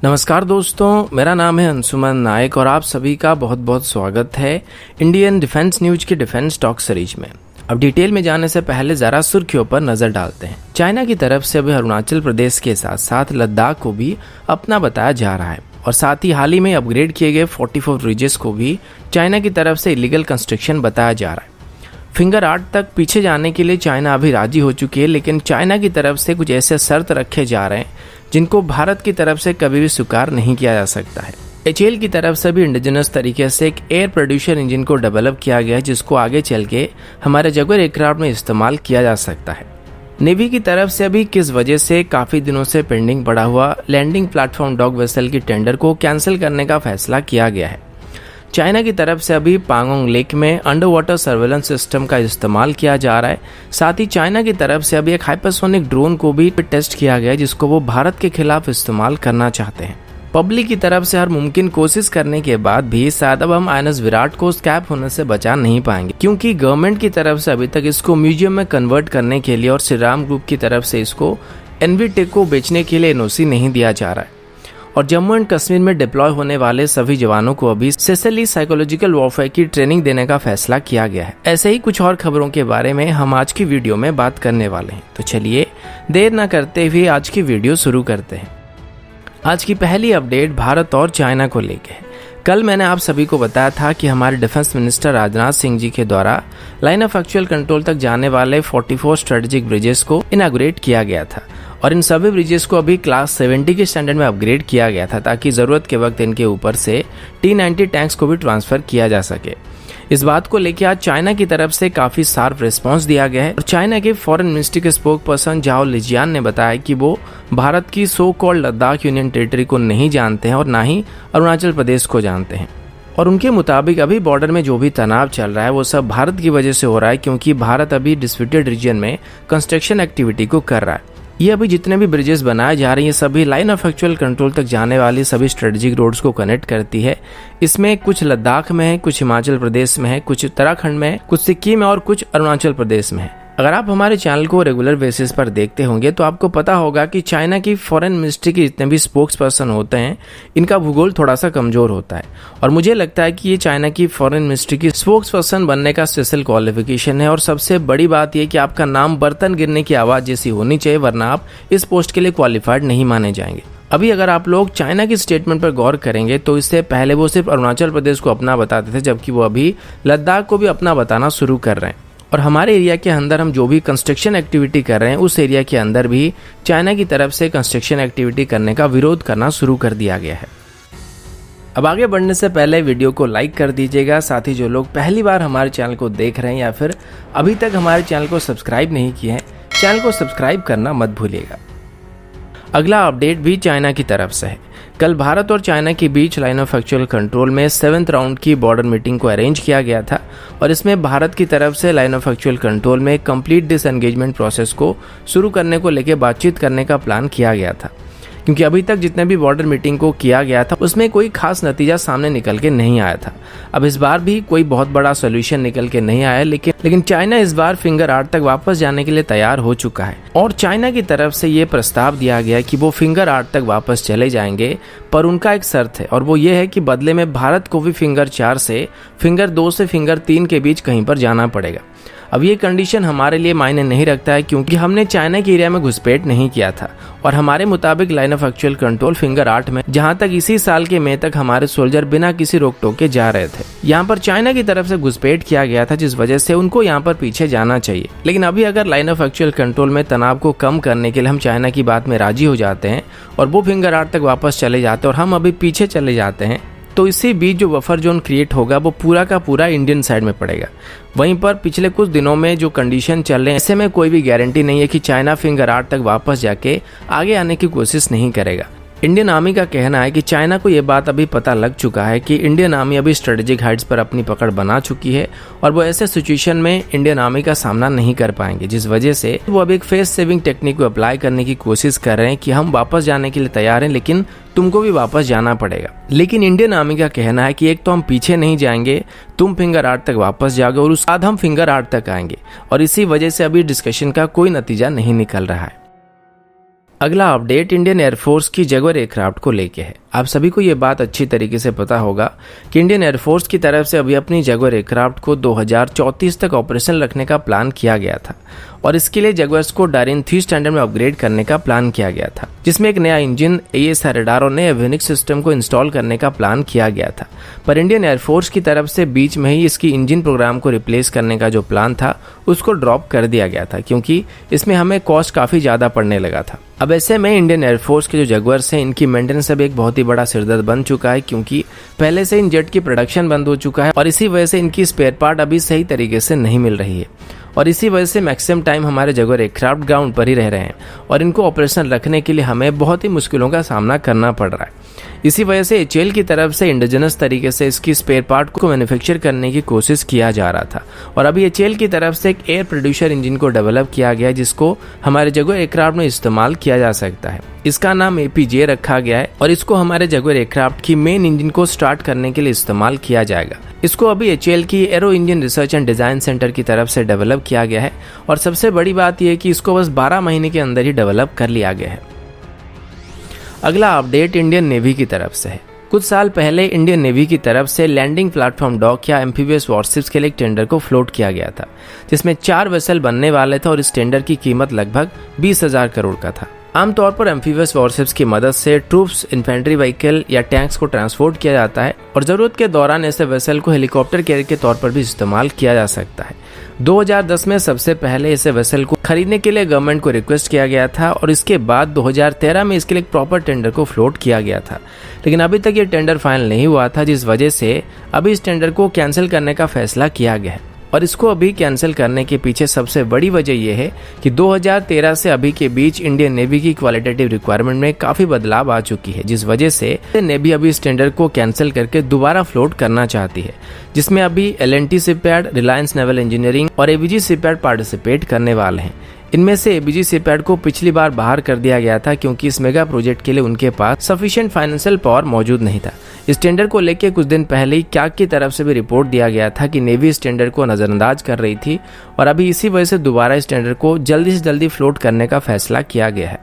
नमस्कार दोस्तों, मेरा नाम है अंशुमन नायक और आप सभी का बहुत बहुत स्वागत है इंडियन डिफेंस न्यूज की डिफेंस टॉक सीरीज में। अब डिटेल में जाने से पहले जरा सुर्खियों पर नजर डालते हैं। चाइना की तरफ से अभी अरुणाचल प्रदेश के साथ साथ लद्दाख को भी अपना बताया जा रहा है और साथ ही हाल ही में अपग्रेड किए गए 44 ब्रिजेस को भी चाइना की तरफ से इलीगल कंस्ट्रक्शन बताया जा रहा है। फिंगर 8 तक पीछे जाने के लिए चाइना अभी राजी हो चुकी है, लेकिन चाइना की तरफ से कुछ ऐसे शर्त रखे जा रहे हैं जिनको भारत की तरफ से कभी भी स्वीकार नहीं किया जा सकता है। HAL की तरफ से भी इंडिजिनस तरीके से एक एयर प्रोड्यूसर इंजन को डेवलप किया गया है जिसको आगे चल के हमारे जगुआर एयरक्राफ्ट में इस्तेमाल किया जा सकता है। नेवी की तरफ से अभी किस वजह से काफ़ी दिनों से पेंडिंग पड़ा हुआ लैंडिंग प्लेटफॉर्म डॉग वेसल की टेंडर को कैंसिल करने का फैसला किया गया है। चाइना की तरफ से अभी पांगोंग लेक में अंडर वाटर सर्वेलेंस सिस्टम का इस्तेमाल किया जा रहा है। साथ ही चाइना की तरफ से अभी एक हाइपरसोनिक ड्रोन को भी टेस्ट किया गया है जिसको वो भारत के खिलाफ इस्तेमाल करना चाहते हैं। पब्लिक की तरफ से हर मुमकिन कोशिश करने के बाद भी शायद अब हम INS विराट को स्क्रैप होने से बचा नहीं पाएंगे, क्योंकि गवर्नमेंट की तरफ से अभी तक इसको म्यूजियम में कन्वर्ट करने के लिए और श्री राम ग्रुप की तरफ से इसको एनवीटेक को बेचने के लिए NOC नहीं दिया जा रहा है। और जम्मू एंड कश्मीर में डिप्लॉय होने वाले सभी जवानों को अभी सेसेली साइकोलॉजिकल वॉरफेयर की ट्रेनिंग देने का फैसला किया गया है। ऐसे ही कुछ और खबरों के बारे में हम आज की वीडियो में बात करने वाले हैं, तो चलिए देर न करते हुए आज की वीडियो शुरू करते हैं। आज की पहली अपडेट भारत और चाइना को लेकर है। कल मैंने आप सभी को बताया था कि हमारे डिफेंस मिनिस्टर राजनाथ सिंह जी के द्वारा लाइन ऑफ एक्चुअल कंट्रोल तक जाने वाले 44 स्ट्रेटेजिक ब्रिजेस को इनॉग्रेट किया गया था और इन सभी ब्रिजेस को अभी क्लास 70 के स्टैंडर्ड में अपग्रेड किया गया था ताकि ज़रूरत के वक्त इनके ऊपर से T-90 टैंक्स को भी ट्रांसफ़र किया जा सके। इस बात को लेकर आज चाइना की तरफ से काफ़ी शार्प रिस्पांस दिया गया है और चाइना के फॉरेन मिनिस्ट्री के स्पोक पर्सन जाओ लिजियान ने बताया कि वो भारत की so called Ladakh union territory को नहीं जानते हैं और ना ही अरुणाचल प्रदेश को जानते हैं। और उनके मुताबिक अभी बॉर्डर में जो भी तनाव चल रहा है वो सब भारत की वजह से हो रहा है, क्योंकि भारत अभी डिस्प्यूटेड रीजन में कंस्ट्रक्शन एक्टिविटी को कर रहा है। ये अभी जितने भी ब्रिजेस बनाए जा रहे हैं सभी लाइन ऑफ एक्चुअल कंट्रोल तक जाने वाली सभी स्ट्रेटेजिक रोड्स को कनेक्ट करती है। इसमें कुछ लद्दाख में है, कुछ हिमाचल प्रदेश में है, कुछ उत्तराखंड में है, कुछ सिक्किम में और कुछ अरुणाचल प्रदेश में है। अगर आप हमारे चैनल को रेगुलर बेसिस पर देखते होंगे तो आपको पता होगा कि चाइना की फॉरेन मिनिस्ट्री के जितने भी स्पोक्स पर्सन होते हैं इनका भूगोल थोड़ा सा कमजोर होता है और मुझे लगता है कि ये चाइना की फॉरेन मिनिस्ट्री की स्पोक्स पर्सन बनने का स्पेशल क्वालिफिकेशन है। और सबसे बड़ी बात यह कि आपका नाम बर्तन गिरने की आवाज़ जैसी होनी चाहिए, वरना आप इस पोस्ट के लिए क्वालिफाइड नहीं माने जाएंगे। अभी अगर आप लोग चाइना की स्टेटमेंट पर गौर करेंगे तो इससे पहले वो सिर्फ अरुणाचल प्रदेश को अपना बताते थे, जबकि वो अभी लद्दाख को भी अपना बताना शुरू कर रहे हैं। और हमारे एरिया के अंदर हम जो भी कंस्ट्रक्शन एक्टिविटी कर रहे हैं उस एरिया के अंदर भी चाइना की तरफ से कंस्ट्रक्शन एक्टिविटी करने का विरोध करना शुरू कर दिया गया है। अब आगे बढ़ने से पहले वीडियो को लाइक कर दीजिएगा। साथ ही जो लोग पहली बार हमारे चैनल को देख रहे हैं या फिर अभी तक हमारे चैनल को सब्सक्राइब नहीं किए हैं, चैनल को सब्सक्राइब करना मत भूलिएगा। अगला अपडेट भी चाइना की तरफ से है। कल भारत और चाइना के बीच लाइन ऑफ एक्चुअल कंट्रोल में 7th राउंड की बॉर्डर मीटिंग को अरेंज किया गया था और इसमें भारत की तरफ से लाइन ऑफ एक्चुअल कंट्रोल में कंप्लीट डिसएंगेजमेंट प्रोसेस को शुरू करने को लेकर बातचीत करने का प्लान किया गया था, क्योंकि अभी तक जितने भी बॉर्डर मीटिंग को किया गया था उसमें कोई खास नतीजा सामने निकल के नहीं आया था। अब इस बार भी कोई बहुत बड़ा सोल्यूशन निकल के नहीं आया, लेकिन चाइना इस बार फिंगर 8 तक वापस जाने के लिए तैयार हो चुका है और चाइना की तरफ से ये प्रस्ताव दिया गया कि वो फिंगर 8 तक वापस चले जाएंगे, पर उनका एक शर्त है और वो ये है कि बदले में भारत को भी फिंगर 4 से फिंगर 2 से फिंगर 3 के बीच कहीं पर जाना पड़ेगा। अब ये कंडीशन हमारे लिए मायने नहीं रखता है, क्योंकि हमने चाइना के एरिया में घुसपैठ नहीं किया था और हमारे मुताबिक line of actual control finger 8 में, जहां तक इसी साल के मई तक हमारे सोल्जर बिना किसी रोक टोक के जा रहे थे। यहाँ पर चाइना की तरफ से घुसपैठ किया गया था, जिस वजह से उनको यहाँ पर पीछे जाना चाहिए। लेकिन अभी अगर लाइन ऑफ एक्चुअल कंट्रोल में तनाव को कम करने के लिए हम चाइना की बात में राजी हो जाते हैं और वो फिंगर 8 तक वापस चले जाते हैं और हम अभी पीछे चले जाते हैं, तो इसी बीच जो बफर जोन क्रिएट होगा वो पूरा का पूरा इंडियन साइड में पड़ेगा। वहीं पर पिछले कुछ दिनों में जो कंडीशन चल रहे हैं ऐसे में कोई भी गारंटी नहीं है कि चाइना फिंगर 8 तक वापस जाके आगे आने की कोशिश नहीं करेगा। इंडियन आर्मी का कहना है कि चाइना को यह बात अभी पता लग चुका है कि इंडियन आर्मी अभी स्ट्रेटेजिक हाइट्स पर अपनी पकड़ बना चुकी है और वो ऐसे सिचुएशन में इंडियन आर्मी का सामना नहीं कर पाएंगे, जिस वजह से वो अब एक फेस सेविंग टेक्निक को अप्लाई करने की कोशिश कर रहे हैं कि हम वापस जाने के लिए तैयार हैं, लेकिन तुमको भी वापस जाना पड़ेगा। लेकिन इंडियन आर्मी का कहना है कि एक तो हम पीछे नहीं जाएंगे, तुम फिंगर 8 तक वापस जाओगे और उसके बाद हम फिंगर 8 तक आएंगे, और इसी वजह से अभी डिस्कशन का कोई नतीजा नहीं निकल रहा है। अगला अपडेट इंडियन एयरफोर्स की जगुआर एयरक्राफ्ट को लेके है। आप सभी को ये बात अच्छी तरीके से पता होगा कि इंडियन एयरफोर्स की तरफ से अभी अपनी जगुआर एयरक्राफ्ट को 2034 तक ऑपरेशन रखने का प्लान किया गया था और इसके लिए जगुआर्स को डायरिन 3 स्टैंडर्ड में अपग्रेड करने का प्लान किया गया था, जिसमें एक नया इंजन, AESA रडार और नए एवियोनिक्स सिस्टम को इंस्टॉल करने का प्लान किया गया था। पर इंडियन एयरफोर्स की तरफ से बीच में ही इसकी इंजन प्रोग्राम को रिप्लेस करने का जो प्लान था उसको ड्रॉप कर दिया गया था, क्योंकि इसमें हमें कॉस्ट काफ़ी ज़्यादा पड़ने लगा था। अब ऐसे में इंडियन एयरफोर्स के जो जगुआर्स हैं इनकी मेंटेनेंस अब एक बहुत ही बड़ा सिरदर्द बन चुका है, क्योंकि पहले से इन जेट की प्रोडक्शन बंद हो चुका है और इसी वजह से इनकी स्पेयर पार्ट अभी सही तरीके से नहीं मिल रही है और इसी वजह से मैक्सिमम टाइम हमारे जगुआर एयरक्राफ्ट ग्राउंड पर ही रह रहे हैं और इनको ऑपरेशन रखने के लिए हमें बहुत ही मुश्किलों का सामना करना पड़ रहा है। इसी वजह से HAL की तरफ से इंडिजिनस तरीके से इसकी स्पेयर पार्ट को मैन्युफैक्चर करने की कोशिश किया जा रहा था और अभी HAL की तरफ से एक एयर प्रोड्यूसर इंजन को डेवलप किया गया है, जिसको हमारे जगुआर एयरक्राफ्ट में इस्तेमाल किया जा सकता है। इसका नाम APJ रखा गया है और इसको हमारे जगुआर एयरक्राफ्ट की मेन इंजन को स्टार्ट करने के लिए इस्तेमाल किया जाएगा। इसको अभी HAL की arrow engine research and design centre की तरफ से डेवलप किया गया है और सबसे बड़ी बात यह है कि इसको बस 12 महीने के अंदर ही डेवलप कर लिया गया है। अगला अपडेट इंडियन नेवी की तरफ से है। कुछ साल पहले इंडियन नेवी की तरफ से लैंडिंग प्लेटफॉर्म डॉक या एम्फीबियस वॉरशिप्स के लिए एक टेंडर को फ्लोट किया गया था, जिसमें 4 वेसल बनने वाले थे और इस टेंडर की कीमत लगभग 20,000 करोड़ का था। आमतौर पर एम्फीबियस वॉरशिप्स की मदद से ट्रूप्स, इन्फेंट्री व्हीकल या टैंक्स को ट्रांसपोर्ट किया जाता है और जरूरत के दौरान ऐसे वेसल को हेलीकॉप्टर कैरियर के तौर पर भी इस्तेमाल किया जा सकता है। 2010 में सबसे पहले ऐसे वेसल को खरीदने के लिए गवर्नमेंट को रिक्वेस्ट किया गया था और इसके बाद 2013 में इसके लिए एक प्रॉपर टेंडर को फ्लोट किया गया था, लेकिन अभी तक ये टेंडर फाइनल नहीं हुआ था, जिस वजह से अभी इस टेंडर को कैंसिल करने का फैसला किया गया है। और इसको अभी कैंसिल करने के पीछे सबसे बड़ी वजह यह है कि 2013 से अभी के बीच इंडियन नेवी की क्वालिटेटिव रिक्वायरमेंट में काफी बदलाव आ चुकी है, जिस वजह से नेवी अभी इस टेंडर को कैंसिल करके दोबारा फ्लोट करना चाहती है, जिसमें अभी L&T shipyard, Reliance naval engineering और ABG शिपयार्ड पार्टिसिपेट करने वाले हैं। इनमें से ABG शिपयार्ड को पिछली बार बाहर कर दिया गया था क्योंकि इस मेगा प्रोजेक्ट के लिए उनके पास सफिशिएंट फाइनेंशियल पावर मौजूद नहीं था। इस टेंडर को लेकर कुछ दिन पहले ही CAG की तरफ से भी रिपोर्ट दिया गया था कि नेवी इस टेंडर को नजरअंदाज कर रही थी और अभी इसी वजह से दोबारा इस टेंडर को जल्दी से जल्दी फ्लोट करने का फैसला किया गया है।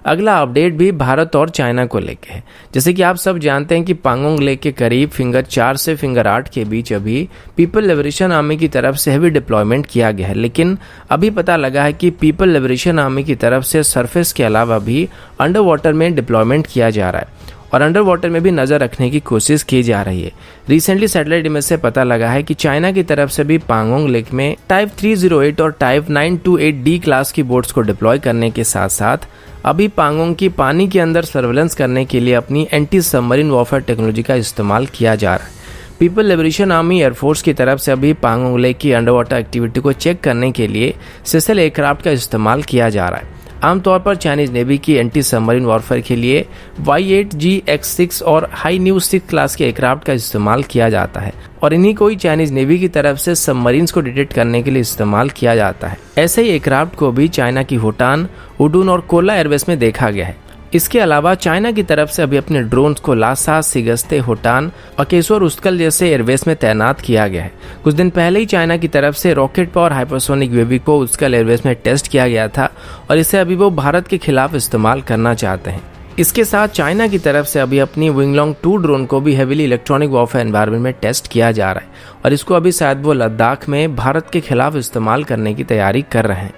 अगला अपडेट भी भारत और चाइना को लेके है। जैसे कि आप सब जानते हैं कि पांगोंग लेक के करीब फिंगर 4 से फिंगर 8 के बीच अभी पीपल लिबरेशन आर्मी की तरफ से हेवी डिप्लॉयमेंट किया गया है, लेकिन अभी पता लगा है कि पीपल लिबरेशन आर्मी की तरफ से सरफेस के अलावा भी अंडर वाटर में डिप्लॉयमेंट किया जा रहा है और अंडर वाटर में भी नजर रखने की कोशिश की जा रही है। रिसेंटली सैटेलाइट इमेज से पता लगा है कि चाइना की तरफ से भी पांगोंग लेक में टाइप 308 और टाइप 928D क्लास की बोट्स को डिप्लॉय करने के साथ साथ अभी पांगोंग की पानी के अंदर सर्वेलेंस करने के लिए अपनी एंटी सबमरीन वॉरफेयर टेक्नोलॉजी का इस्तेमाल किया जा रहा है। पीपल लिबरेशन आर्मी एयरफोर्स की तरफ से अभी पांगोंग लेक की अंडर वाटर एक्टिविटी को चेक करने के लिए सेसल एयरक्राफ्ट का इस्तेमाल किया जा रहा है। आमतौर पर चाइनीज नेवी की एंटी सबमरीन वॉरफेयर के लिए Y8GX6 और हाई न्यू 6 क्लास के एयरक्राफ्ट का इस्तेमाल किया जाता है और इन्हीं को ही चाइनीज नेवी की तरफ से सबमरीन्स को डिटेक्ट करने के लिए इस्तेमाल किया जाता है। ऐसे ही एयरक्राफ्ट को भी चाइना की होटान, उडुन और कोला एयरबेस में देखा गया है। इसके अलावा चाइना की तरफ से अभी अपने ड्रोन्स को लासा, सिगस्ते, होटान, अकेसो और उस्कल जैसे एयरबेस में तैनात किया गया है। कुछ दिन पहले ही चाइना की तरफ से रॉकेट पावर हाइपरसोनिक यूएवी को उस्कल एयरबेस में टेस्ट किया गया था और इसे अभी वो भारत के खिलाफ इस्तेमाल करना चाहते हैं। इसके साथ चाइना की तरफ से अभी अपनी विंगलोंग 2 ड्रोन को भी हेवीली इलेक्ट्रॉनिक वॉरफेयर एनवायरनमेंट में टेस्ट किया जा रहा है और इसको अभी शायद वो लद्दाख में भारत के खिलाफ इस्तेमाल करने की तैयारी कर रहे हैं।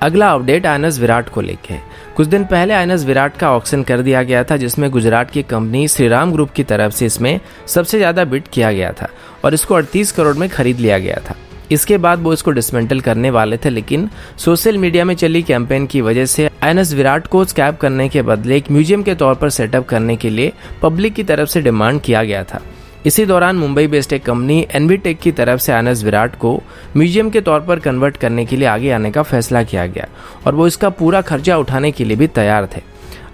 अगला अपडेट INS विराट को लेके है। कुछ दिन पहले INS विराट का ऑक्शन कर दिया गया था, जिसमें गुजरात की कंपनी श्रीराम ग्रुप की तरफ से इसमें सबसे ज्यादा बिड किया गया था और इसको 38 करोड़ में खरीद लिया गया था। इसके बाद वो इसको डिसमेंटल करने वाले थे, लेकिन सोशल मीडिया में चली कैंपेन की वजह से INS विराट को स्क्रैप करने के बदले एक म्यूजियम के तौर पर सेटअप करने के लिए पब्लिक की तरफ से डिमांड किया गया था। इसी दौरान मुंबई बेस्ड एक कंपनी एनवीटेक की तरफ से INS विराट को म्यूजियम के तौर पर कन्वर्ट करने के लिए आगे आने का फैसला किया गया और वो इसका पूरा खर्चा उठाने के लिए भी तैयार थे।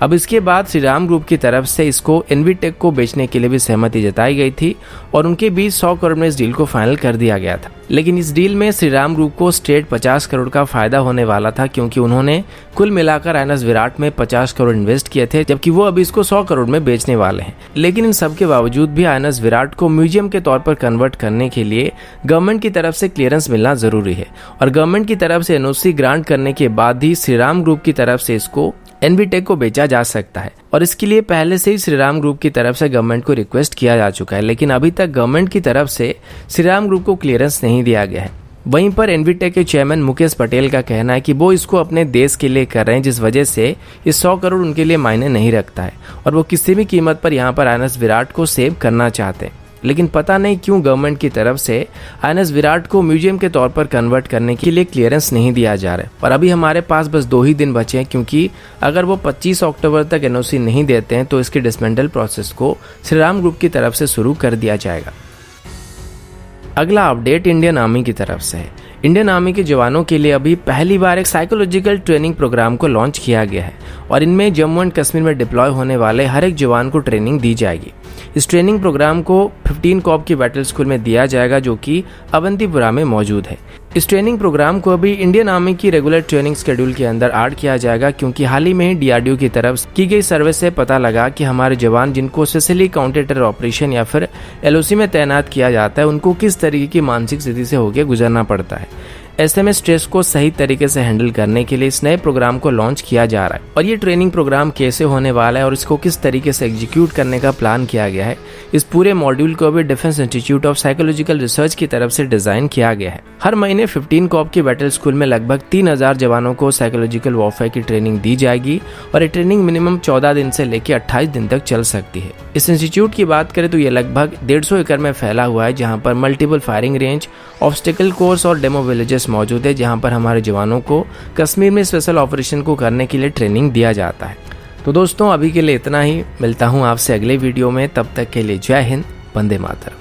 अब इसके बाद श्रीराम ग्रुप की तरफ से इसको एनवीटेक को बेचने के लिए भी सहमति जताई गई थी और उनके बीच 100 करोड़ में इस डील को फाइनल कर दिया गया था। लेकिन इस डील में श्रीराम ग्रुप को स्ट्रेट 50 करोड़ का फायदा होने वाला था, क्योंकि उन्होंने कुल मिलाकर आईएनएस विराट में 50 करोड़ इन्वेस्ट किए थे, जबकि वो अभी इसको 100 करोड़ में बेचने वाले हैं। लेकिन इन सब के बावजूद भी आईएनएस विराट को म्यूजियम के तौर पर कन्वर्ट करने के लिए गवर्नमेंट की तरफ से क्लियरेंस मिलना जरूरी है और गवर्नमेंट की तरफ से एनओसी ग्रांट करने के बाद ही श्रीराम ग्रुप की तरफ से इसको एनवीटेक को बेचा जा सकता है। और इसके लिए पहले से ही श्रीराम ग्रुप की तरफ से गवर्नमेंट को रिक्वेस्ट किया जा चुका है, लेकिन अभी तक गवर्नमेंट की तरफ से श्रीराम ग्रुप को क्लियरेंस नहीं दिया गया है। वहीं पर एनवीटेक के चेयरमैन मुकेश पटेल का कहना है कि वो इसको अपने देश के लिए कर रहे हैं, जिस वजह से ये 100 करोड़ उनके लिए मायने नहीं रखता है और वो किसी भी कीमत पर यहाँ पर आईएनएस विराट को सेव करना चाहते हैं। लेकिन पता नहीं क्यों गवर्नमेंट की तरफ से आईएनएस विराट को म्यूजियम के तौर पर कन्वर्ट करने के लिए क्लियरेंस नहीं दिया जा रहा है। और अभी हमारे पास बस 2 ही दिन बचे हैं, क्योंकि अगर वो 25 अक्टूबर तक एनओसी नहीं देते हैं तो इसके डिसमेंटल प्रोसेस को श्रीराम ग्रुप की तरफ से शुरू कर दिया जाएगा। अगला अपडेट इंडियन आर्मी की तरफ से है। इंडियन आर्मी के जवानों के लिए अभी पहली बार एक साइकोलॉजिकल ट्रेनिंग प्रोग्राम को लॉन्च किया गया है और इनमें जम्मू एंड कश्मीर में डिप्लॉय होने वाले हर एक जवान को ट्रेनिंग दी जाएगी। इस ट्रेनिंग प्रोग्राम को 15 कॉप की बैटल स्कूल में दिया जाएगा, जो कि अवंतीपुरा में मौजूद है। इस ट्रेनिंग प्रोग्राम को अभी इंडियन आर्मी की रेगुलर ट्रेनिंग शेड्यूल के अंदर ऐड किया जाएगा, क्योंकि हाल ही में ही डीआरडीओ की तरफ की गई सर्वे से पता लगा कि हमारे जवान जिनको स्पेशली काउंटर टेरर ऑपरेशन या फिर एलओसी में तैनात किया जाता है, उनको किस तरीके की मानसिक स्थिति से होकर गुजरना पड़ता है। ऐसे में स्ट्रेस को सही तरीके से हैंडल करने के लिए इस नए प्रोग्राम को लॉन्च किया जा रहा है। और ये ट्रेनिंग प्रोग्राम कैसे होने वाला है और इसको किस तरीके से एग्जीक्यूट करने का प्लान किया गया है, इस पूरे मॉड्यूल को अभी defence institute of psychological research की तरफ से डिजाइन किया गया है। हर महीने 15 कॉप की बैटल स्कूल में लगभग 3000 जवानों को साइकोलॉजिकल वॉरफेयर की ट्रेनिंग दी जाएगी और ये ट्रेनिंग मिनिमम 14 दिन से लेकर 28 दिन तक चल सकती है। इस इंस्टीट्यूट की बात करें तो ये लगभग 150 एकड़ में फैला हुआ है, जहाँ पर multiple firing range, obstacle course और डेमो विलेजेस मौजूद है, जहां पर हमारे जवानों को कश्मीर में स्पेशल ऑपरेशन को करने के लिए ट्रेनिंग दिया जाता है। तो दोस्तों अभी के लिए इतना ही, मिलता हूं आपसे अगले वीडियो में, तब तक के लिए जय हिंद, वंदे मातरम।